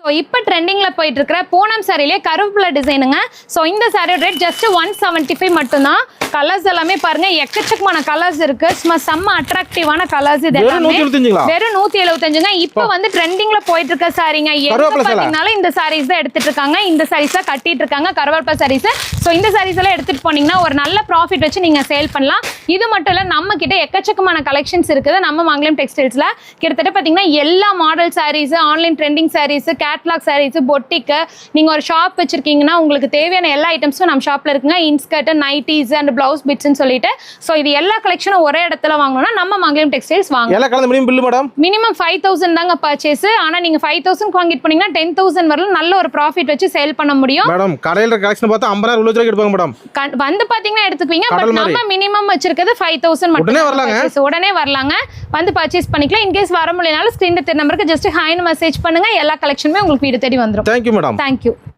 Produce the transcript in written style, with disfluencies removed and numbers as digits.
So இப்போ ட்ரெண்டிங்கில் போயிட்டு இருக்கிற பூனம் சாரிலே கருவேப்பிலை டிசைனுங்க. ஸோ இந்த சாரியோட ரேட் ஜஸ்ட் 175 மட்டும்தான். கலர்ஸ் எல்லாமே பாருங்க, எக்கச்சக்கமான கலர்ஸ் இருக்கு. சும்மா செம்ம அட்ராக்டிவான கலர்ஸ். இது எல்லாமே வெறும் 175ங்க. இப்போ வந்து ட்ரெண்டிங்ல போயிட்டு இருக்க சாரிங்க. பாத்தீங்கன்னாலும் இந்த சாரீஸ் தான் எடுத்துட்டு இருக்காங்க, இந்த சாரீஸ் தான் கட்டிட்டு இருக்காங்க, கருவேப்பிலை சாரீஸ். ஸோ இந்த சாரீஸ் எல்லாம் எடுத்துட்டு போனீங்கன்னா ஒரு நல்ல ப்ராஃபிட் வச்சு நீங்க சேல் பண்ணலாம். இது மட்டும் இல்ல, நம்ம கிட்ட எக்கச்சக்கமான கலெக்ஷன்ஸ் இருக்குது. நம்ம மங்கலம் டெக்ஸ்டைல்ஸ்ல கிட்டத்தட்ட பாத்தீங்கன்னா எல்லா model sarees, online trending sarees, catalogue sarees, பொட்டிக்கு, நீங்க ஒரு ஷாப் வச்சிருக்கீங்கன்னா உங்களுக்கு தேவையான எல்லா ஐட்டம்ஸும் நம்ம ஷாப்ல இருக்குங்க. இன்ஸ்கர்ட், நைட்டிஸ் அண்ட் பிளவுஸ் பிட்ஸ்னு சொல்லிட்டு. ஸோ இது எல்லா கலெக்ஷனும் ஒரே இடத்துல வாங்கணும்னா நம்ம மங்கலம் டெக்ஸ்டைல்ஸ் வாங்க. எல்லா கலந்த மினிமம் பில் மேடம் மினிமம் 5000 தாங்க பர்ச்சேஸ். ஆனா நீங்க 5000 வாங்கிட்டு போனீங்கன்னா 10000 வரலும் நல்ல ஒரு ப்ராஃபிட் வச்சு சேல் பண்ண முடியும். மேடம் கடையில கலெக்ஷன் பார்த்தா 50000 உள்ள வச்சு எடுப்பாங்க மேடம். வந்து பாத்தீங்கன்னா எடுத்துக்குவீங்க. பட் நம்ம மினிமம் வச்சிருக்கிறது 5000 மட்டும். உடனே வரலாங்க, வந்து பர்ச்சேஸ் பண்ணிக்கலாம். இன்கேஸ் வர முடியலனாலும் ஸ்கிரீன்ல தெரிய நம்பருக்கு ஜஸ்ட் ஹாய்னு மெசேஜ் பண்ணுங்க. எல்லா கலெக்ஷனுமே உங்களுக்கு வீடு தேடி வந்துரும். Thank you madam. Thank you.